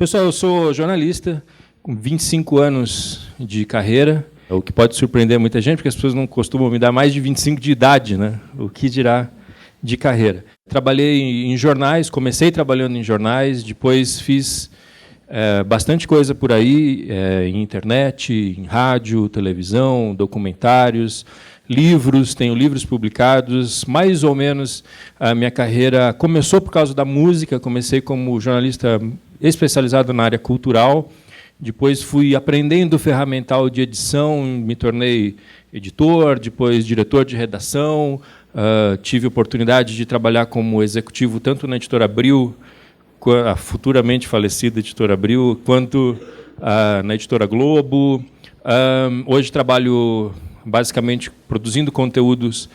Pessoal, eu sou jornalista, com 25 anos de carreira, o que pode surpreender muita gente, porque as pessoas não costumam me dar mais de 25 de idade, né? O que dirá de carreira. Trabalhei em jornais, comecei trabalhando em jornais, depois fiz bastante coisa por aí, em internet, em rádio, televisão, documentários, livros, tenho livros publicados. Mais ou menos a minha carreira começou por causa da música, comecei como jornalista especializado na área cultural, depois fui aprendendo ferramental de edição, me tornei editor, depois diretor de redação, tive oportunidade de trabalhar como executivo tanto na Editora Abril, a futuramente falecida Editora Abril, quanto na Editora Globo. Hoje trabalho basicamente produzindo conteúdos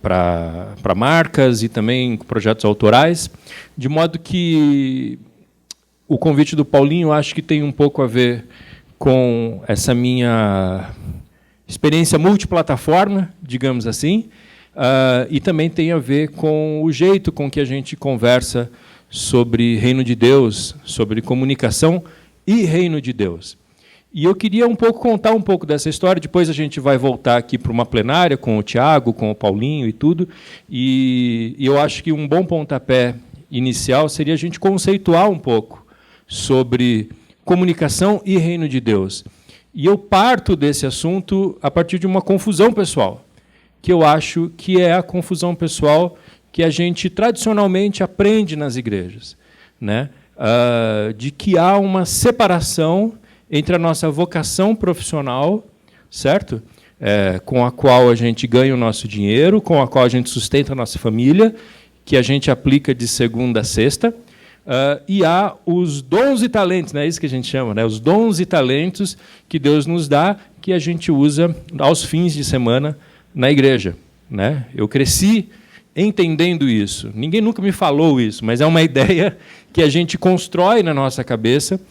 para marcas e também projetos autorais, de modo que o convite do Paulinho acho que tem um pouco a ver com essa minha experiência multiplataforma, digamos assim, e também tem a ver com o jeito com que a gente conversa sobre Reino de Deus, sobre comunicação e Reino de Deus. E eu queria contar um pouco dessa história, depois a gente vai voltar aqui para uma plenária com o Tiago, com o Paulinho e tudo, e eu acho que um bom pontapé inicial seria a gente conceituar um pouco sobre comunicação e Reino de Deus. E eu parto desse assunto a partir de uma confusão pessoal, que eu acho que é a confusão pessoal que a gente tradicionalmente aprende nas igrejas, né? De que há uma separação entre a nossa vocação profissional, certo? Com a qual a gente ganha o nosso dinheiro, com a qual a gente sustenta a nossa família, que a gente aplica de segunda a sexta, e há os dons e talentos, né? Isso que a gente chama, né? Os dons e talentos que Deus nos dá, que a gente usa aos fins de semana na igreja, né? Eu cresci entendendo isso. Ninguém nunca me falou isso, mas é uma ideia que a gente constrói na nossa cabeça,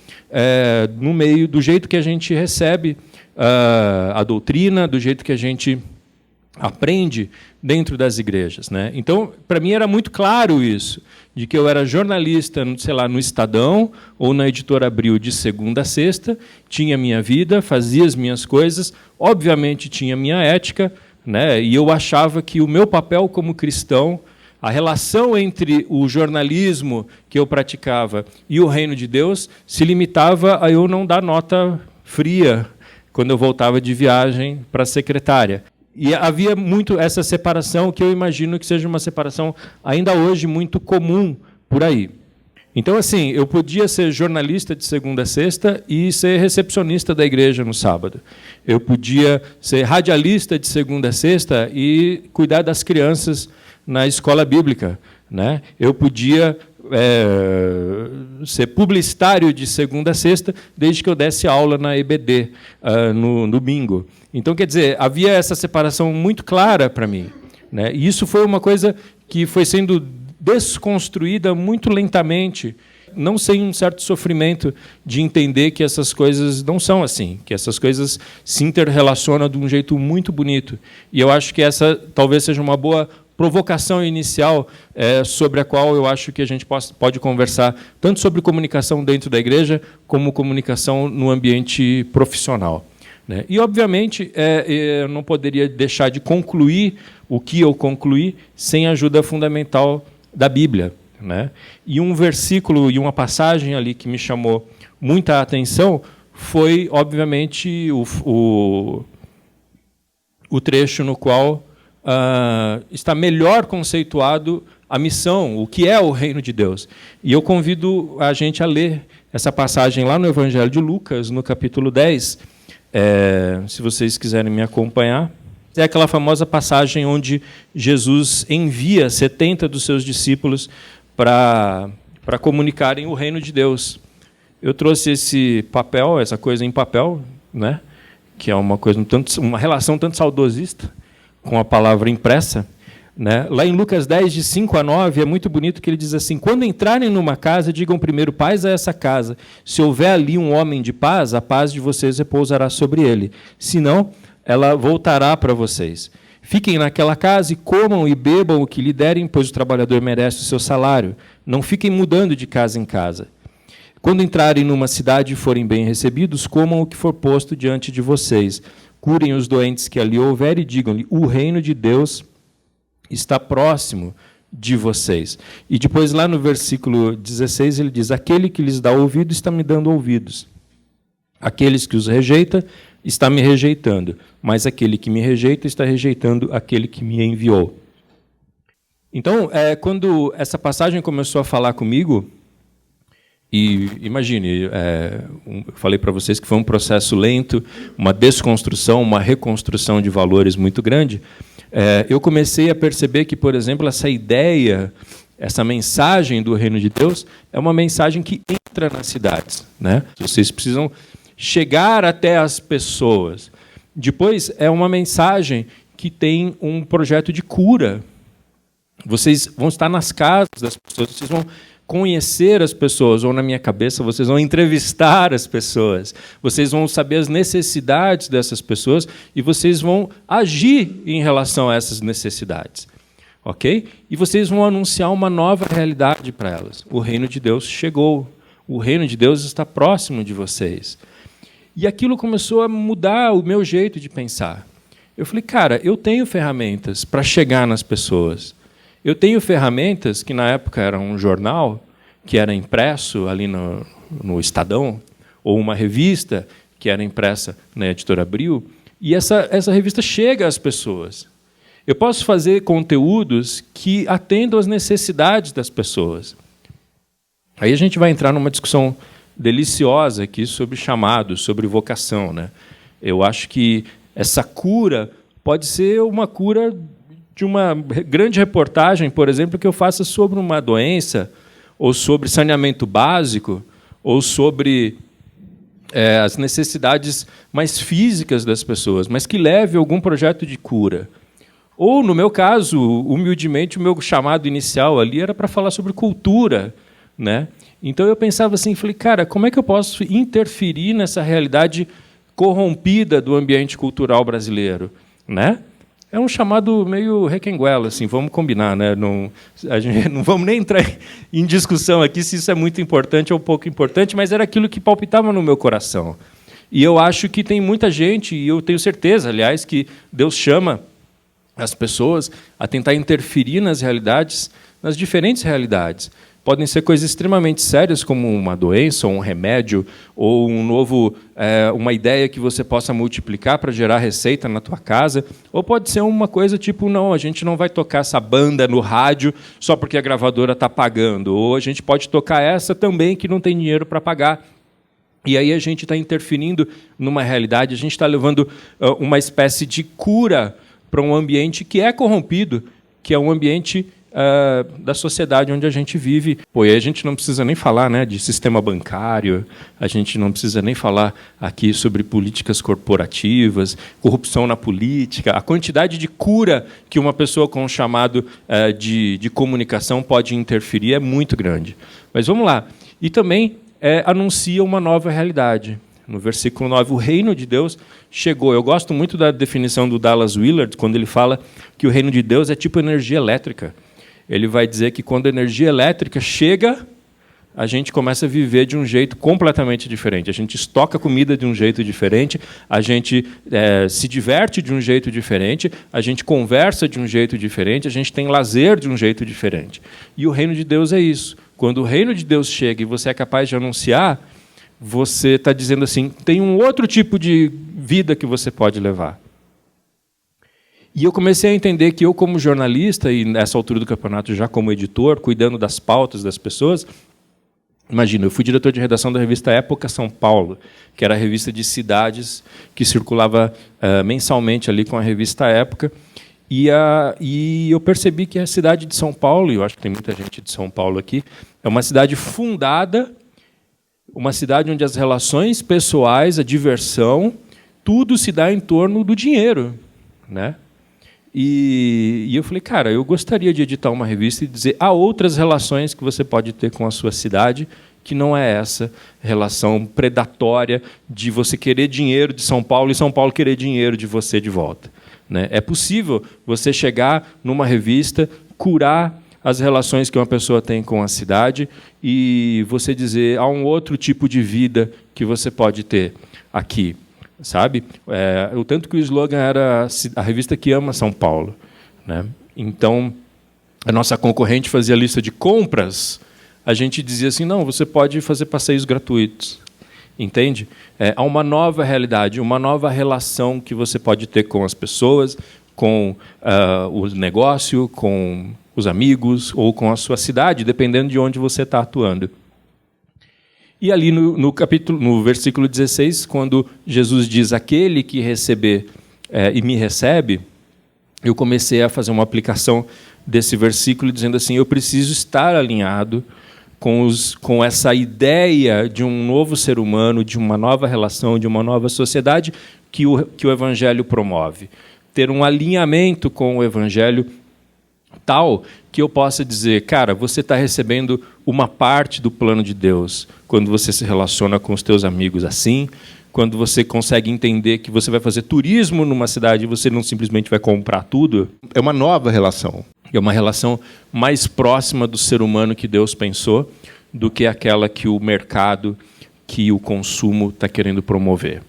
no meio do jeito que a gente recebe a doutrina, do jeito que a gente aprende dentro das igrejas, né? Então, para mim era muito claro isso, de que eu era jornalista, sei lá, no Estadão ou na Editora Abril de segunda a sexta, tinha minha vida, fazia as minhas coisas, obviamente tinha minha ética, né? E eu achava que o meu papel como cristão, a relação entre o jornalismo que eu praticava e o Reino de Deus se limitava a eu não dar nota fria quando eu voltava de viagem para a secretária. E havia muito essa separação, que eu imagino que seja uma separação ainda hoje muito comum por aí. Então, assim, eu podia ser jornalista de segunda a sexta e ser recepcionista da igreja no sábado. Eu podia ser radialista de segunda a sexta e cuidar das crianças na escola bíblica, né? Eu podia ser publicitário de segunda a sexta, desde que eu desse aula na EBD, no domingo. Então, quer dizer, havia essa separação muito clara para mim, né? E isso foi uma coisa que foi sendo desconstruída muito lentamente, não sem um certo sofrimento de entender que essas coisas não são assim, que essas coisas se interrelacionam de um jeito muito bonito. E eu acho que essa talvez seja uma boa provocação inicial sobre a qual eu acho que a gente pode conversar tanto sobre comunicação dentro da igreja como comunicação no ambiente profissional, né? E, obviamente, eu não poderia deixar de concluir o que eu concluí sem a ajuda fundamental da Bíblia, né? E um versículo e uma passagem ali que me chamou muita atenção foi, obviamente, o trecho no qual está melhor conceituado a missão, o que é o Reino de Deus. E eu convido a gente a ler essa passagem lá no Evangelho de Lucas, no capítulo 10, se vocês quiserem me acompanhar. É aquela famosa passagem onde Jesus envia 70 dos seus discípulos para comunicarem o Reino de Deus. Eu trouxe esse papel, essa coisa em papel, né? Que é uma relação tanto saudosista com a palavra impressa, né? Lá em Lucas 10, de 5 a 9, é muito bonito que ele diz assim: quando entrarem numa casa, digam primeiro paz a essa casa. Se houver ali um homem de paz, a paz de vocês repousará sobre ele. Se não, ela voltará para vocês. Fiquem naquela casa e comam e bebam o que lhe derem, pois o trabalhador merece o seu salário. Não fiquem mudando de casa em casa. Quando entrarem numa cidade e forem bem recebidos, comam o que for posto diante de vocês. Curem os doentes que ali houver e digam-lhe: o reino de Deus está próximo de vocês. E depois, lá no versículo 16, ele diz: aquele que lhes dá ouvido está me dando ouvidos. Aqueles que os rejeita, está me rejeitando. Mas aquele que me rejeita, está rejeitando aquele que me enviou. Então, quando essa passagem começou a falar comigo, e imagine, eu falei para vocês que foi um processo lento, uma desconstrução, uma reconstrução de valores muito grande, eu comecei a perceber que, por exemplo, essa ideia, essa mensagem do reino de Deus é uma mensagem que entra nas cidades, né? Vocês precisam chegar até as pessoas. Depois, é uma mensagem que tem um projeto de cura. Vocês vão estar nas casas das pessoas, vocês vão conhecer as pessoas, ou na minha cabeça, vocês vão entrevistar as pessoas, vocês vão saber as necessidades dessas pessoas e vocês vão agir em relação a essas necessidades. Ok? E vocês vão anunciar uma nova realidade para elas. O reino de Deus chegou. O reino de Deus está próximo de vocês. E aquilo começou a mudar o meu jeito de pensar. Eu falei, cara, eu tenho ferramentas para chegar nas pessoas. Eu tenho ferramentas que, na época, era um jornal, que era impresso ali no Estadão, ou uma revista que era impressa na Editora Abril, e essa revista chega às pessoas. Eu posso fazer conteúdos que atendam às necessidades das pessoas. Aí a gente vai entrar numa discussão deliciosa aqui sobre chamado, sobre vocação, né? Eu acho que essa cura pode ser uma cura de uma grande reportagem, por exemplo, que eu faça sobre uma doença, ou sobre saneamento básico, ou sobre as necessidades mais físicas das pessoas, mas que leve a algum projeto de cura. Ou, no meu caso, humildemente, o meu chamado inicial ali era para falar sobre cultura, né? Então eu pensava assim, falei, cara, como é que eu posso interferir nessa realidade corrompida do ambiente cultural brasileiro, né? É um chamado meio requenguela, assim, vamos combinar, né? A gente não vamos nem entrar em discussão aqui se isso é muito importante ou pouco importante, mas era aquilo que palpitava no meu coração. E eu acho que tem muita gente, e eu tenho certeza, aliás, que Deus chama as pessoas a tentar interferir nas realidades, nas diferentes realidades. Podem ser coisas extremamente sérias, como uma doença, ou um remédio, ou uma ideia que você possa multiplicar para gerar receita na tua casa, ou pode ser uma coisa tipo, não, a gente não vai tocar essa banda no rádio só porque a gravadora está pagando, ou a gente pode tocar essa também que não tem dinheiro para pagar. E aí a gente está interferindo numa realidade, a gente está levando uma espécie de cura para um ambiente que é corrompido, que é um ambiente da sociedade onde a gente vive. Pô, e aí a gente não precisa nem falar, né, de sistema bancário, a gente não precisa nem falar aqui sobre políticas corporativas, corrupção na política, a quantidade de cura que uma pessoa com um chamado de comunicação pode interferir é muito grande. Mas vamos lá. E também anuncia uma nova realidade. No versículo 9, o reino de Deus chegou. Eu gosto muito da definição do Dallas Willard, quando ele fala que o reino de Deus é tipo energia elétrica. Ele vai dizer que quando a energia elétrica chega, a gente começa a viver de um jeito completamente diferente. A gente estoca comida de um jeito diferente, a gente se diverte de um jeito diferente, a gente conversa de um jeito diferente, a gente tem lazer de um jeito diferente. E o reino de Deus é isso. Quando o reino de Deus chega e você é capaz de anunciar, você está dizendo assim, tem um outro tipo de vida que você pode levar. E eu comecei a entender que eu, como jornalista, e nessa altura do campeonato já como editor, cuidando das pautas das pessoas, imagina, eu fui diretor de redação da revista Época São Paulo, que era a revista de cidades que circulava mensalmente ali com a revista Época, e eu percebi que a cidade de São Paulo, e eu acho que tem muita gente de São Paulo aqui, é uma cidade fundada, uma cidade onde as relações pessoais, a diversão, tudo se dá em torno do dinheiro, né? E eu falei, cara, eu gostaria de editar uma revista e dizer há outras relações que você pode ter com a sua cidade que não é essa relação predatória de você querer dinheiro de São Paulo e São Paulo querer dinheiro de você de volta, né? É possível você chegar numa revista, curar as relações que uma pessoa tem com a cidade e você dizer, há um outro tipo de vida que você pode ter aqui, sabe? O tanto que o slogan era a revista que ama São Paulo, né? Então, a nossa concorrente fazia lista de compras, a gente dizia assim, não, você pode fazer passeios gratuitos. Entende? Há uma nova realidade, uma nova relação que você pode ter com as pessoas, com o negócio, com os amigos ou com a sua cidade, dependendo de onde você está atuando. E ali no versículo 16, quando Jesus diz, aquele que receber e me recebe, eu comecei a fazer uma aplicação desse versículo dizendo assim, eu preciso estar alinhado com essa ideia de um novo ser humano, de uma nova relação, de uma nova sociedade que o Evangelho promove. Ter um alinhamento com o Evangelho tal que eu possa dizer, cara, você está recebendo uma parte do plano de Deus quando você se relaciona com os teus amigos assim, quando você consegue entender que você vai fazer turismo numa cidade e você não simplesmente vai comprar tudo. É uma nova relação. É uma relação mais próxima do ser humano que Deus pensou do que aquela que o mercado, que o consumo está querendo promover.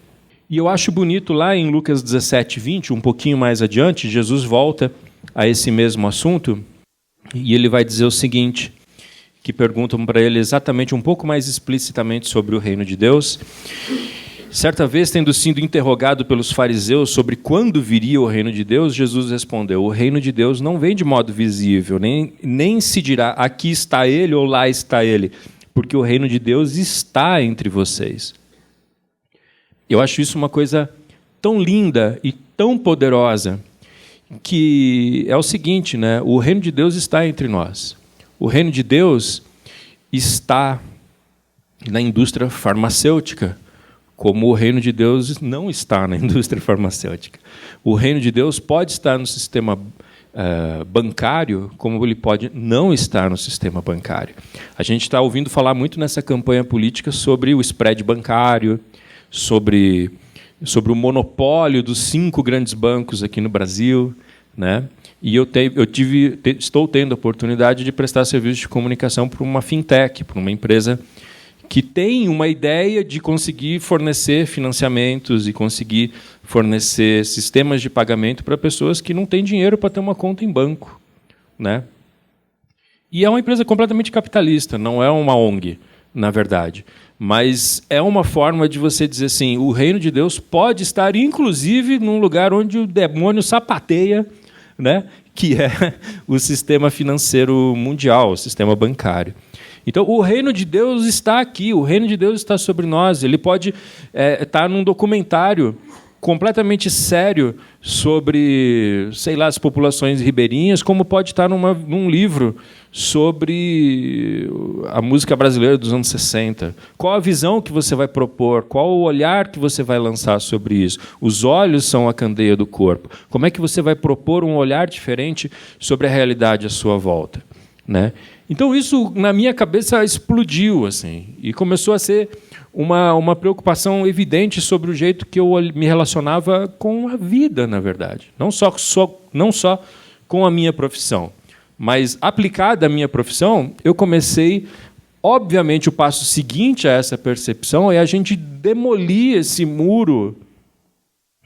E eu acho bonito lá em Lucas 17, 20, um pouquinho mais adiante, Jesus volta a esse mesmo assunto e ele vai dizer o seguinte, que perguntam para ele exatamente um pouco mais explicitamente sobre o reino de Deus. Certa vez, tendo sido interrogado pelos fariseus sobre quando viria o reino de Deus, Jesus respondeu, o reino de Deus não vem de modo visível, nem se dirá, aqui está ele ou lá está ele, porque o reino de Deus está entre vocês. Eu acho isso uma coisa tão linda e tão poderosa, que é o seguinte, né? O reino de Deus está entre nós. O reino de Deus está na indústria farmacêutica, como o reino de Deus não está na indústria farmacêutica. O reino de Deus pode estar no sistema bancário, como ele pode não estar no sistema bancário. A gente está ouvindo falar muito nessa campanha política sobre o spread bancário, sobre o monopólio dos 5 grandes bancos aqui no Brasil, né? E estou tendo a oportunidade de prestar serviço de comunicação para uma fintech, para uma empresa que tem uma ideia de conseguir fornecer financiamentos e conseguir fornecer sistemas de pagamento para pessoas que não têm dinheiro para ter uma conta em banco, né? E é uma empresa completamente capitalista, não é uma ONG, na verdade. Mas é uma forma de você dizer assim, o reino de Deus pode estar, inclusive, num lugar onde o demônio sapateia, né? Que é o sistema financeiro mundial, o sistema bancário. Então, o reino de Deus está aqui, o reino de Deus está sobre nós. Ele pode estar num documentário completamente sério sobre, sei lá, as populações ribeirinhas, como pode estar num livro sobre a música brasileira dos anos 60. Qual a visão que você vai propor? Qual o olhar que você vai lançar sobre isso? Os olhos são a candeia do corpo. Como é que você vai propor um olhar diferente sobre a realidade à sua volta, né? Então, isso, na minha cabeça, explodiu, assim, e começou a ser uma preocupação evidente sobre o jeito que eu me relacionava com a vida, na verdade. Não só com a minha profissão, mas aplicada à minha profissão, eu comecei, obviamente, o passo seguinte a essa percepção é a gente demolir esse muro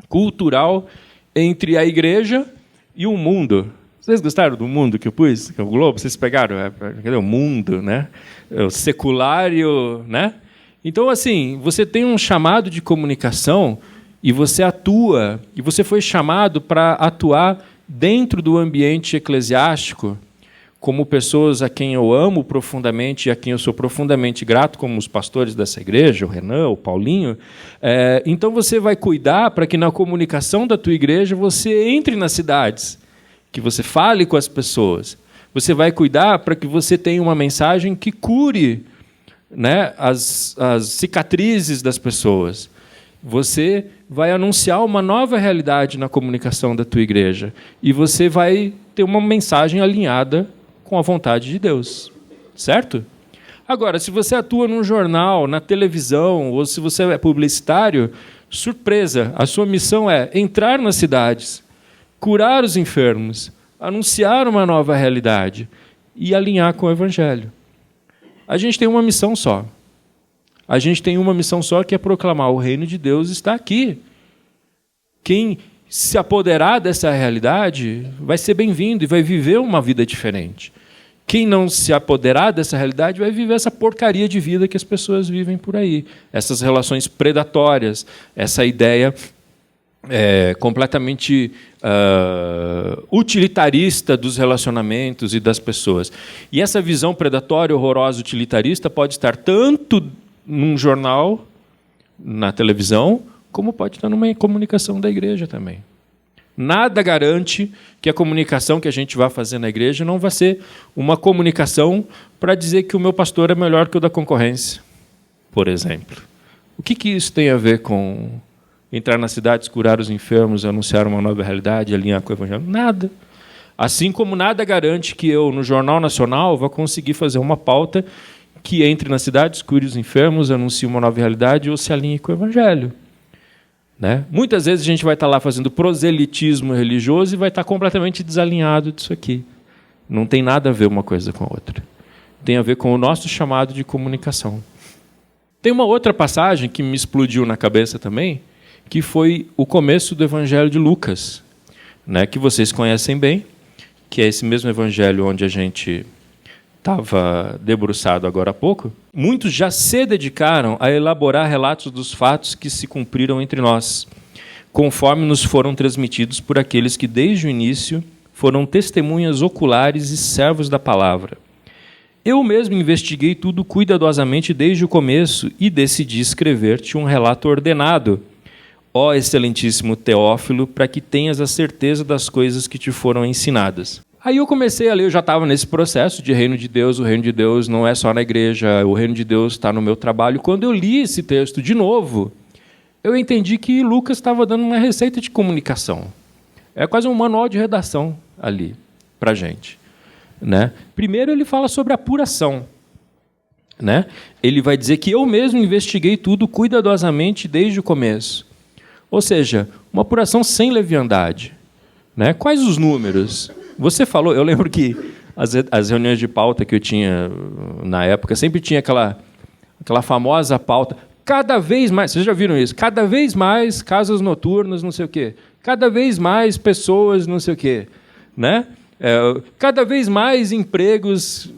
cultural entre a igreja e o mundo. Vocês gostaram do mundo que eu pus? Que é o Globo? Vocês pegaram? Cadê o mundo, né? O secular e o... né? Então, assim, você tem um chamado de comunicação e você atua, e você foi chamado para atuar dentro do ambiente eclesiástico, como pessoas a quem eu amo profundamente e a quem eu sou profundamente grato, como os pastores dessa igreja, o Renan, o Paulinho. Então, você vai cuidar para que na comunicação da tua igreja você entre nas cidades, que você fale com as pessoas. Você vai cuidar para que você tenha uma mensagem que cure, né, as cicatrizes das pessoas. Você vai anunciar uma nova realidade na comunicação da tua igreja. E você vai ter uma mensagem alinhada com a vontade de Deus. Certo? Agora, se você atua num jornal, na televisão, ou se você é publicitário, surpresa, a sua missão é entrar nas cidades, curar os enfermos, anunciar uma nova realidade. e alinhar com o Evangelho. A gente tem uma missão só. A gente tem uma missão só, que é proclamar: o reino de Deus está aqui. Quem se apoderar dessa realidade vai ser bem-vindo e vai viver uma vida diferente. Quem não se apoderar dessa realidade vai viver essa porcaria de vida que as pessoas vivem por aí. Essas relações predatórias, essa ideia completamente utilitarista dos relacionamentos e das pessoas. E essa visão predatória, horrorosa, utilitarista pode estar tanto num jornal, na televisão, como pode estar numa comunicação da igreja também. Nada garante que a comunicação que a gente vai fazer na igreja não vai ser uma comunicação para dizer que o meu pastor é melhor que o da concorrência, por exemplo. O que isso tem a ver com entrar nas cidades, curar os enfermos, anunciar uma nova realidade, alinhar com o Evangelho? Nada. Assim como nada garante que eu, no Jornal Nacional, vá conseguir fazer uma pauta que entre nas cidades, cure os enfermos, anuncie uma nova realidade ou se alinhe com o Evangelho. Né? Muitas vezes a gente vai estar lá fazendo proselitismo religioso e vai estar completamente desalinhado disso aqui. Não tem nada a ver uma coisa com a outra. Tem a ver com o nosso chamado de comunicação. Tem uma outra passagem que me explodiu na cabeça também, que foi o começo do Evangelho de Lucas, né? Que vocês conhecem bem, que é esse mesmo Evangelho onde a gente estava debruçado agora há pouco. Muitos já se dedicaram a elaborar relatos dos fatos que se cumpriram entre nós, conforme nos foram transmitidos por aqueles que, desde o início, foram testemunhas oculares e servos da palavra. Eu mesmo investiguei tudo cuidadosamente desde o começo e decidi escrever-te um relato ordenado, ó excelentíssimo Teófilo, para que tenhas a certeza das coisas que te foram ensinadas. Aí eu comecei a ler, eu já estava nesse processo de reino de Deus, o reino de Deus não é só na igreja, o reino de Deus está no meu trabalho. Quando eu li esse texto de novo, eu entendi que Lucas estava dando uma receita de comunicação. É quase um manual de redação ali, para a gente. Né? Primeiro ele fala sobre apuração. Né? Ele vai dizer que eu mesmo investiguei tudo cuidadosamente desde o começo. Ou seja, uma apuração sem leviandade. Né? Quais os números? Você falou, eu lembro que as reuniões de pauta que eu tinha na época, sempre tinha aquela famosa pauta, cada vez mais, vocês já viram isso? Cada vez mais casas noturnas, não sei o quê. Cada vez mais pessoas, não sei o quê. Né? Cada vez mais empregos.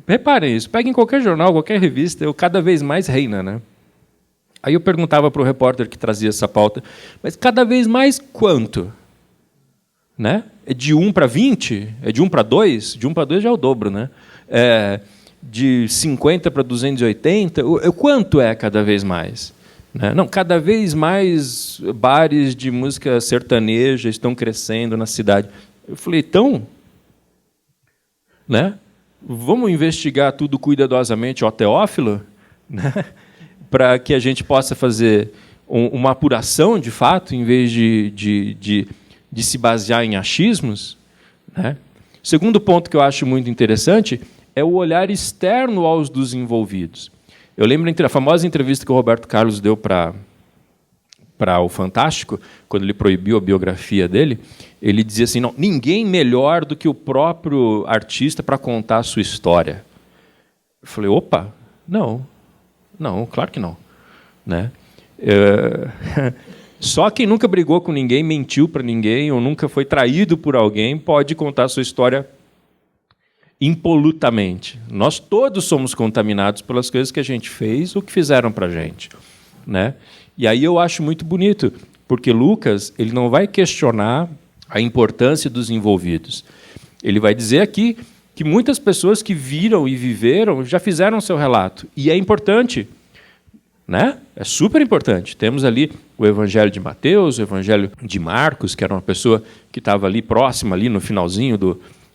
Reparem isso, peguem qualquer jornal, qualquer revista, cada vez mais reina. Né? Aí eu perguntava para o repórter que trazia essa pauta, mas cada vez mais quanto? Né? É de 1 para 20? É de 1 para 2? De 1 para 2 já é o dobro. Né? De 50 para 280? Quanto é cada vez mais? Né? Não, cada vez mais bares de música sertaneja estão crescendo na cidade. Eu falei, então, né? Vamos investigar tudo cuidadosamente, ó Teófilo, né? Para que a gente possa fazer uma apuração de fato, em vez de se basear em achismos. Né? O segundo ponto que eu acho muito interessante é o olhar externo aos dos envolvidos. Eu lembro a famosa entrevista que o Roberto Carlos deu para o Fantástico, quando ele proibiu a biografia dele, ele dizia assim, não, ninguém melhor do que o próprio artista para contar a sua história. Eu falei, opa, não, claro que não. Né? Só quem nunca brigou com ninguém, mentiu para ninguém, ou nunca foi traído por alguém, pode contar a sua história impolutamente. Nós todos somos contaminados pelas coisas que a gente fez ou que fizeram para a gente. Né? E aí eu acho muito bonito, porque Lucas ele não vai questionar a importância dos envolvidos. Ele vai dizer aqui que muitas pessoas que viram e viveram já fizeram seu relato. E é importante. Né? É super importante. Temos ali o Evangelho de Mateus, o Evangelho de Marcos, que era uma pessoa que estava ali próxima, ali no finalzinho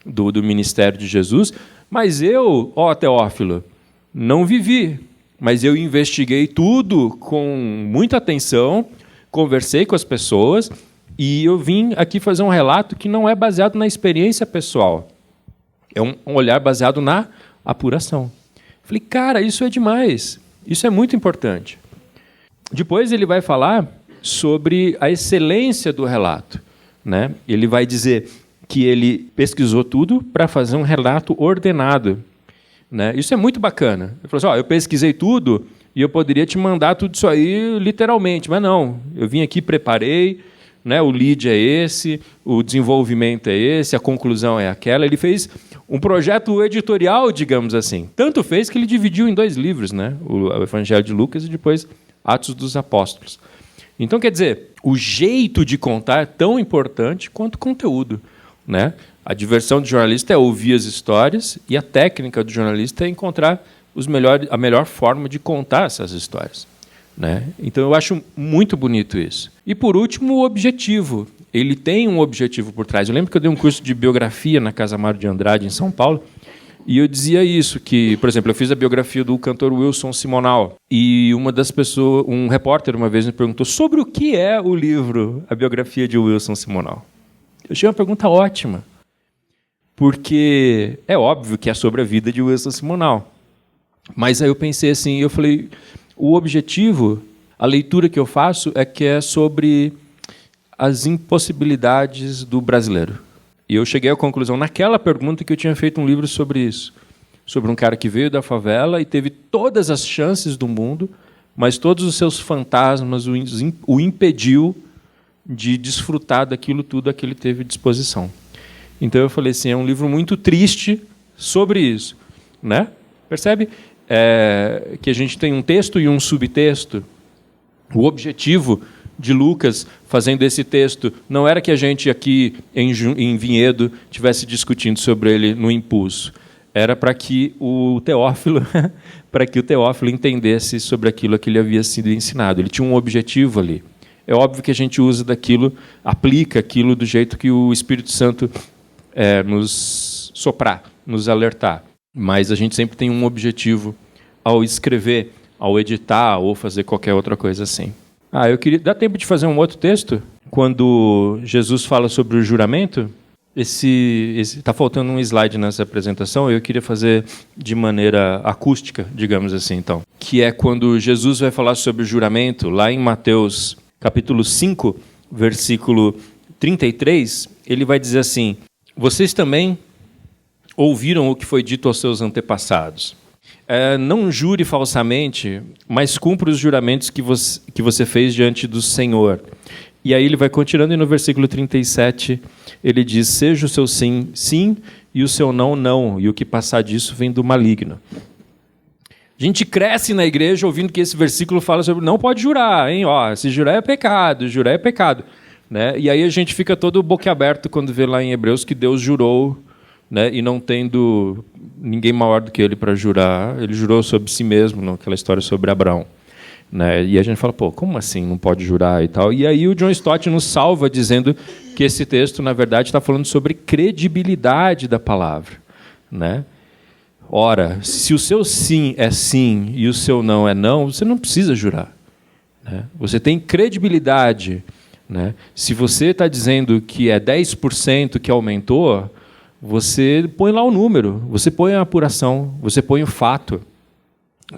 do ministério de Jesus. Mas eu, ó Teófilo, não vivi, mas eu investiguei tudo com muita atenção, conversei com as pessoas e eu vim aqui fazer um relato que não é baseado na experiência pessoal. É um olhar baseado na apuração. Falei, cara, isso é demais. Isso é muito importante. Depois ele vai falar sobre a excelência do relato. Né? Ele vai dizer que ele pesquisou tudo para fazer um relato ordenado, né? Isso é muito bacana. Ele falou assim, eu pesquisei tudo e eu poderia te mandar tudo isso aí literalmente, mas não. Eu vim aqui, preparei, né? O lead é esse, o desenvolvimento é esse, a conclusão é aquela. Ele fez um projeto editorial, digamos assim. Tanto fez que ele dividiu em 2 livros, né? O Evangelho de Lucas e depois Atos dos Apóstolos. Então, quer dizer, o jeito de contar é tão importante quanto o conteúdo, né? A diversão do jornalista é ouvir as histórias e a técnica do jornalista é encontrar a melhor forma de contar essas histórias, né? Então, eu acho muito bonito isso. E, por último, o objetivo. Ele tem um objetivo por trás. Eu lembro que eu dei um curso de biografia na Casa Mário de Andrade, em São Paulo, e eu dizia isso, que, por exemplo, eu fiz a biografia do cantor Wilson Simonal, e uma das pessoas, um repórter uma vez me perguntou sobre o que é o livro, a biografia de Wilson Simonal. Eu achei uma pergunta ótima, porque é óbvio que é sobre a vida de Wilson Simonal. Mas aí eu pensei assim, eu falei, o objetivo, a leitura que eu faço é que é sobre as impossibilidades do brasileiro. E eu cheguei à conclusão, naquela pergunta, que eu tinha feito um livro sobre isso. Sobre um cara que veio da favela e teve todas as chances do mundo, mas todos os seus fantasmas o impediu de desfrutar daquilo tudo a que ele teve disposição. Então eu falei assim, é um livro muito triste sobre isso, né? Percebe? Que a gente tem um texto e um subtexto. O objetivo de Lucas fazendo esse texto não era que a gente aqui em Vinhedo tivesse discutindo sobre ele no impulso. Era para que o Teófilo entendesse sobre aquilo a que lhe havia sido ensinado. Ele tinha um objetivo ali. É óbvio que a gente usa daquilo, aplica aquilo do jeito que o Espírito Santo nos soprar, nos alertar. Mas a gente sempre tem um objetivo ao escrever, ao editar ou fazer qualquer outra coisa assim. Eu queria... Dá tempo de fazer um outro texto? Quando Jesus fala sobre o juramento, está faltando um slide nessa apresentação, eu queria fazer de maneira acústica, digamos assim, então. Que é quando Jesus vai falar sobre o juramento, lá em Mateus capítulo 5, versículo 33, ele vai dizer assim, vocês também ouviram o que foi dito aos seus antepassados. Não jure falsamente, mas cumpra os juramentos que você fez diante do Senhor. E aí ele vai continuando, e no versículo 37 ele diz, seja o seu sim, sim, e o seu não, não, e o que passar disso vem do maligno. A gente cresce na igreja ouvindo que esse versículo fala sobre não pode jurar, hein? Se jurar é pecado, jurar é pecado. Né? E aí a gente fica todo boquiaberto quando vê lá em Hebreus que Deus jurou, né? E não tendo ninguém maior do que ele para jurar, ele jurou sobre si mesmo, naquela história sobre Abraão. Né? E a gente fala, como assim não pode jurar e tal? E aí o John Stott nos salva dizendo que esse texto, na verdade, está falando sobre credibilidade da palavra. Né? Ora, se o seu sim é sim e o seu não é não, você não precisa jurar. Né? Você tem credibilidade. Né? Se você está dizendo que é 10% que aumentou, você põe lá o número, você põe a apuração, você põe o fato.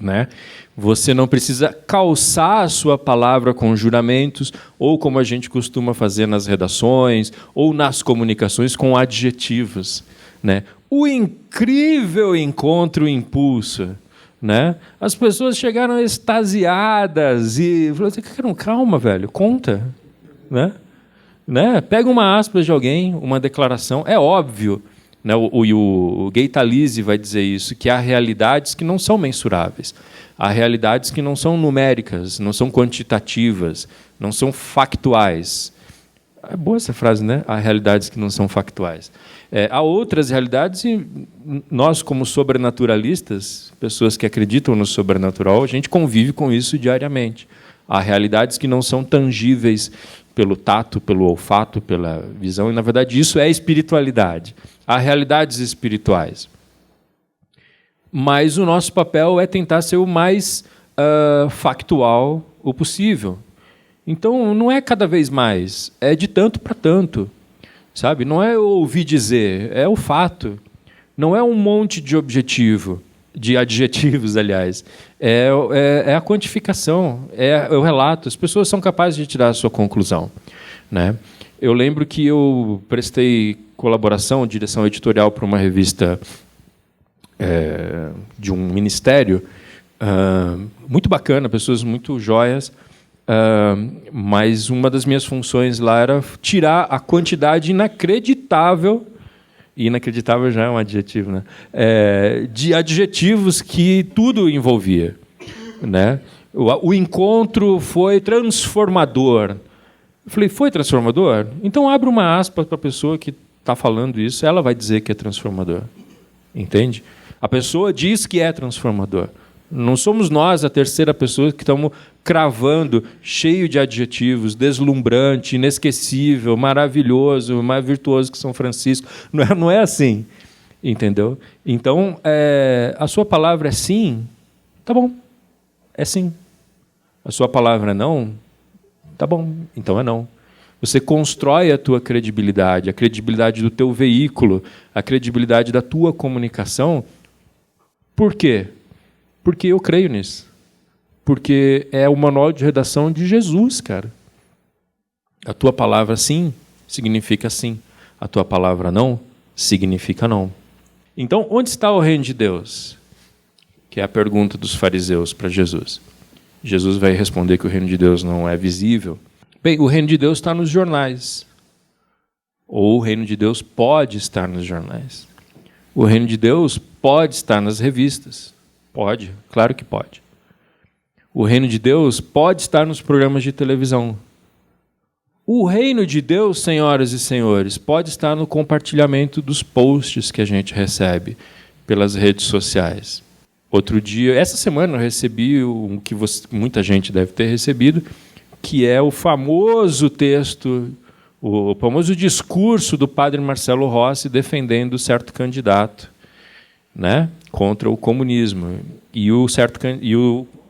Né? Você não precisa calçar a sua palavra com juramentos, ou como a gente costuma fazer nas redações, ou nas comunicações, com adjetivos. Né? O incrível encontro impulso. Né? As pessoas chegaram extasiadas e falaram assim, calma, velho, conta. Né? Pega uma aspas de alguém, uma declaração, é óbvio. Né? O Gay Talese vai dizer isso, que há realidades que não são mensuráveis, há realidades que não são numéricas, não são quantitativas, não são factuais. É boa essa frase, né? Há realidades que não são factuais. Há outras realidades e nós, como sobrenaturalistas, pessoas que acreditam no sobrenatural, a gente convive com isso diariamente. Há realidades que não são tangíveis pelo tato, pelo olfato, pela visão, e, na verdade, isso é espiritualidade. Há realidades espirituais. Mas o nosso papel é tentar ser o mais factual o possível. Então, não é cada vez mais, é de tanto para tanto. Sabe? Não é ouvir dizer, é o fato. Não é um monte de adjetivos, aliás. É a quantificação, é o relato. As pessoas são capazes de tirar a sua conclusão. Né? Eu lembro que eu prestei colaboração, direção editorial para uma revista de um ministério, muito bacana, pessoas muito joias, mas uma das minhas funções lá era tirar a quantidade inacreditável, e inacreditável já é um adjetivo, né? De adjetivos que tudo envolvia, né? O encontro foi transformador. Eu falei, foi transformador? Então abre uma aspa para a pessoa que está falando isso, ela vai dizer que é transformador. Entende? A pessoa diz que é transformador. Não somos nós, a terceira pessoa, que estamos cravando, cheio de adjetivos, deslumbrante, inesquecível, maravilhoso, mais virtuoso que São Francisco. Não é assim. Entendeu? Então, a sua palavra é sim, tá bom. É sim. A sua palavra é não, tá bom, então é não. Você constrói a tua credibilidade, a credibilidade do teu veículo, a credibilidade da tua comunicação. Por quê? Porque eu creio nisso. Porque é o manual de redação de Jesus, cara. A tua palavra sim significa sim. A tua palavra não significa não. Então, onde está o reino de Deus? Que é a pergunta dos fariseus para Jesus. Jesus vai responder que o reino de Deus não é visível. Bem, o reino de Deus está nos jornais. Ou o reino de Deus pode estar nos jornais. O reino de Deus pode estar nas revistas. Pode, claro que pode. O reino de Deus pode estar nos programas de televisão. O reino de Deus, senhoras e senhores, pode estar no compartilhamento dos posts que a gente recebe pelas redes sociais. Outro dia, essa semana eu recebi o que muita gente deve ter recebido, que é o famoso texto, o famoso discurso do padre Marcelo Rossi defendendo certo candidato, né, contra o comunismo. E o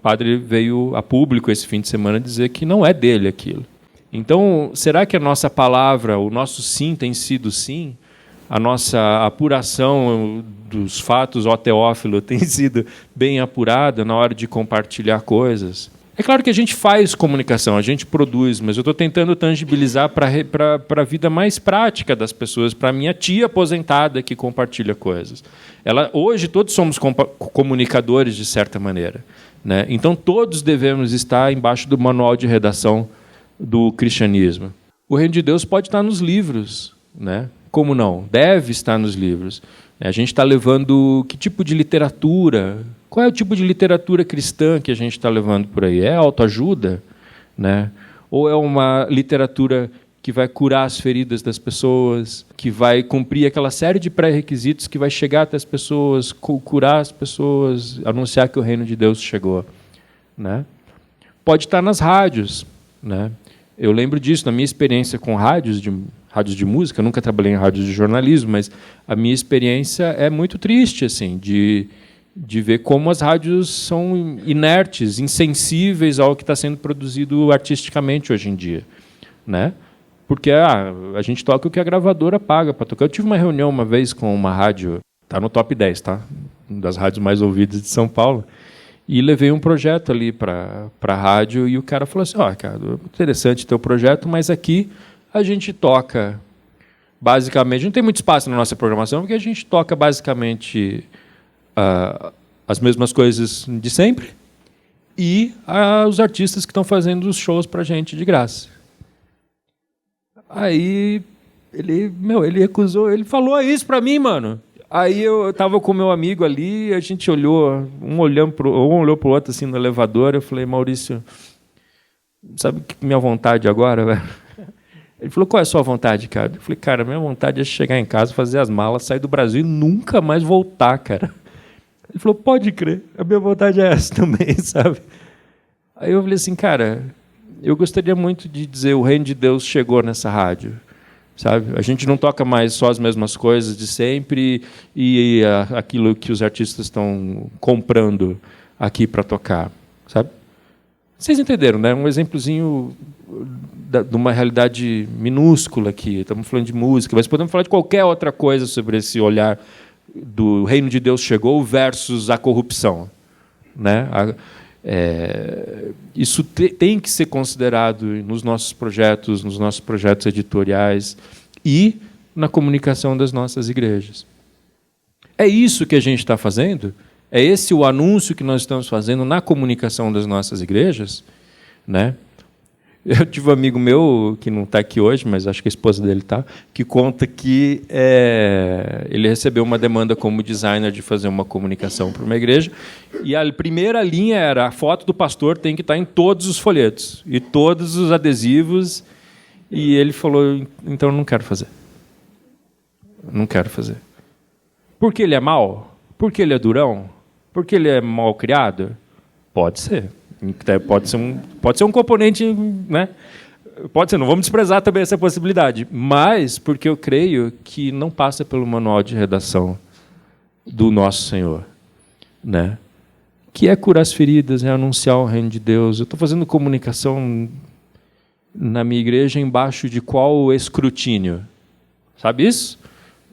padre veio a público esse fim de semana dizer que não é dele aquilo. Então, será que a nossa palavra, o nosso sim tem sido sim? A nossa apuração dos fatos, ó Teófilo, tem sido bem apurada na hora de compartilhar coisas? É claro que a gente faz comunicação, a gente produz, mas eu estou tentando tangibilizar para a vida mais prática das pessoas, para a minha tia aposentada que compartilha coisas. Hoje todos somos comunicadores, de certa maneira, né? Então todos devemos estar embaixo do manual de redação do cristianismo. O reino de Deus pode estar nos livros, né? Como não? Deve estar nos livros. A gente está levando que tipo de literatura? Qual é o tipo de literatura cristã que a gente está levando por aí? É autoajuda, né? Ou é uma literatura que vai curar as feridas das pessoas, que vai cumprir aquela série de pré-requisitos que vai chegar até as pessoas, curar as pessoas, anunciar que o reino de Deus chegou, né? Pode estar nas rádios, né? Eu lembro disso na minha experiência com rádios de música, eu nunca trabalhei em rádios de jornalismo, mas a minha experiência é muito triste, assim, de ver como as rádios são inertes, insensíveis ao que está sendo produzido artisticamente hoje em dia, né? Porque a gente toca o que a gravadora paga para tocar. Eu tive uma reunião uma vez com uma rádio, está no top 10, tá? Uma das rádios mais ouvidas de São Paulo, e levei um projeto ali para a rádio, e o cara falou assim, cara, interessante teu projeto, mas aqui a gente toca, basicamente, não tem muito espaço na nossa programação, porque a gente toca basicamente as mesmas coisas de sempre e os artistas que estão fazendo os shows para a gente de graça. Aí ele recusou, ele falou isso para mim, mano. Aí eu estava com meu amigo ali, a gente olhou, um olhou para o outro assim no elevador, eu falei, Maurício, sabe que minha vontade agora, velho? Ele falou, qual é a sua vontade, cara? Eu falei, cara, minha vontade é chegar em casa, fazer as malas, sair do Brasil e nunca mais voltar, cara. Ele falou, pode crer, a minha vontade é essa também, sabe? Aí eu falei assim, cara, eu gostaria muito de dizer, o reino de Deus chegou nessa rádio, sabe? A gente não toca mais só as mesmas coisas de sempre e aquilo que os artistas estão comprando aqui para tocar, sabe? Vocês entenderam, né? Um exemplozinho de uma realidade minúscula aqui. Estamos falando de música, mas podemos falar de qualquer outra coisa sobre esse olhar do reino de Deus chegou versus a corrupção, né? Isso tem que ser considerado nos nossos projetos editoriais e na comunicação das nossas igrejas. É isso que a gente está fazendo? É esse o anúncio que nós estamos fazendo na comunicação das nossas igrejas? Né? Eu tive um amigo meu, que não está aqui hoje, mas acho que a esposa dele está, que conta que ele recebeu uma demanda como designer de fazer uma comunicação para uma igreja, e a primeira linha era: a foto do pastor tem que estar em todos os folhetos, e todos os adesivos, e ele falou: então não quero fazer. Não quero fazer. Porque ele é mau? Porque ele é durão? Porque ele é mal criado? Pode ser. Pode ser um componente, né? Pode ser, não vamos desprezar também essa possibilidade, mas porque eu creio que não passa pelo manual de redação do nosso Senhor, né? Que é curar as feridas, é anunciar o reino de Deus. Eu estou fazendo comunicação na minha igreja embaixo de qual escrutínio? Sabe isso?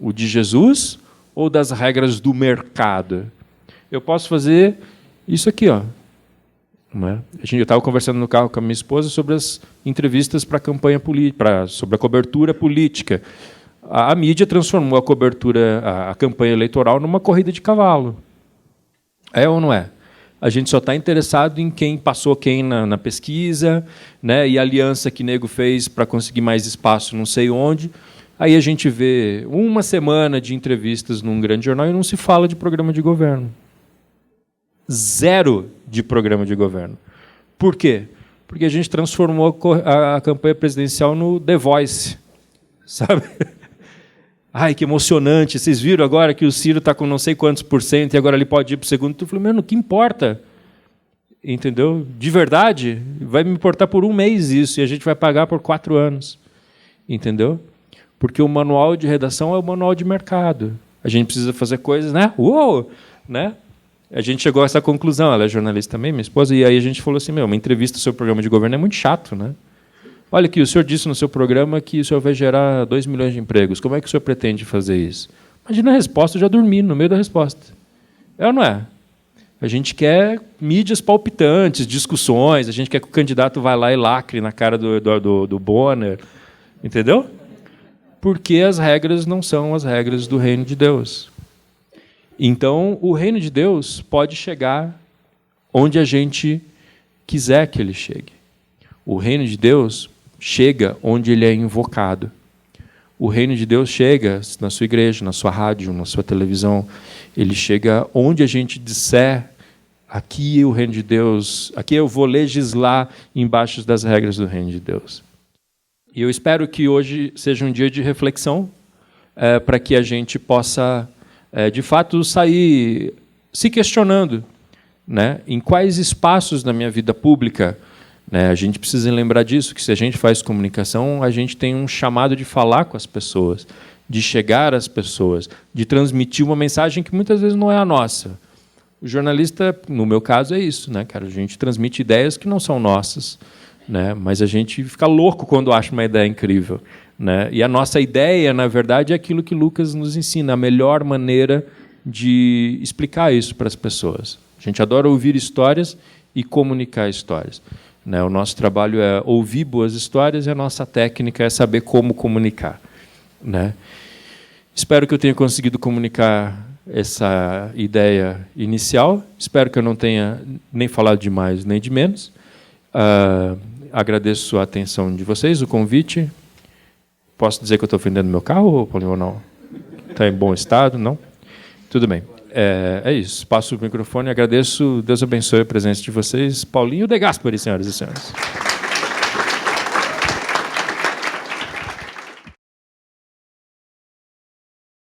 O de Jesus ou das regras do mercado? Eu posso fazer isso aqui, ó. Eu estava conversando no carro com a minha esposa sobre as entrevistas para a campanha política, sobre a cobertura política. A mídia transformou a campanha eleitoral numa corrida de cavalo. É ou não é? A gente só está interessado em quem passou quem na pesquisa, né? E a aliança que nego fez para conseguir mais espaço não sei onde. Aí a gente vê uma semana de entrevistas num grande jornal e não se fala de programa de governo. Zero de programa de governo. Por quê? Porque a gente transformou a campanha presidencial no The Voice. Sabe? Ai, que emocionante. Vocês viram agora que o Ciro está com não sei quantos % e agora ele pode ir para o segundo? Eu falei, mano, o que importa? Entendeu? De verdade, vai me importar por um mês isso e a gente vai pagar por 4 anos. Entendeu? Porque o manual de redação é o manual de mercado. A gente precisa fazer coisas, né? Uou! Né? A gente chegou a essa conclusão, ela é jornalista também, minha esposa, e aí a gente falou assim, uma entrevista sobre o programa de governo é muito chato, né? Olha aqui, o senhor disse no seu programa que o senhor vai gerar 2 milhões de empregos. Como é que o senhor pretende fazer isso? Imagina a resposta, eu já dormi no meio da resposta. É ou não é? A gente quer mídias palpitantes, discussões, a gente quer que o candidato vá lá e lacre na cara do Bonner, entendeu? Porque as regras não são as regras do reino de Deus. Então, o reino de Deus pode chegar onde a gente quiser que ele chegue. O reino de Deus chega onde ele é invocado. O reino de Deus chega na sua igreja, na sua rádio, na sua televisão. Ele chega onde a gente disser, aqui é o reino de Deus, aqui eu vou legislar embaixo das regras do reino de Deus. E eu espero que hoje seja um dia de reflexão, para que a gente possa de fato, sair se questionando, né? Em quais espaços da minha vida pública, né? A gente precisa lembrar disso, que se a gente faz comunicação, a gente tem um chamado de falar com as pessoas, de chegar às pessoas, de transmitir uma mensagem que muitas vezes não é a nossa. O jornalista, no meu caso, é isso, né, cara? A gente transmite ideias que não são nossas, né? Mas a gente fica louco quando acha uma ideia incrível. Né? E a nossa ideia, na verdade, é aquilo que Lucas nos ensina, a melhor maneira de explicar isso para as pessoas. A gente adora ouvir histórias e comunicar histórias. Né? O nosso trabalho é ouvir boas histórias e a nossa técnica é saber como comunicar. Né? Espero que eu tenha conseguido comunicar essa ideia inicial. Espero que eu não tenha nem falado de mais nem de menos. Agradeço a atenção de vocês, o convite. Posso dizer que eu estou vendendo meu carro, Paulinho, ou não? Está em bom estado? Não? Tudo bem. É isso. Passo o microfone. Agradeço. Deus abençoe a presença de vocês. Paulinho De Gasperi, senhoras e senhores.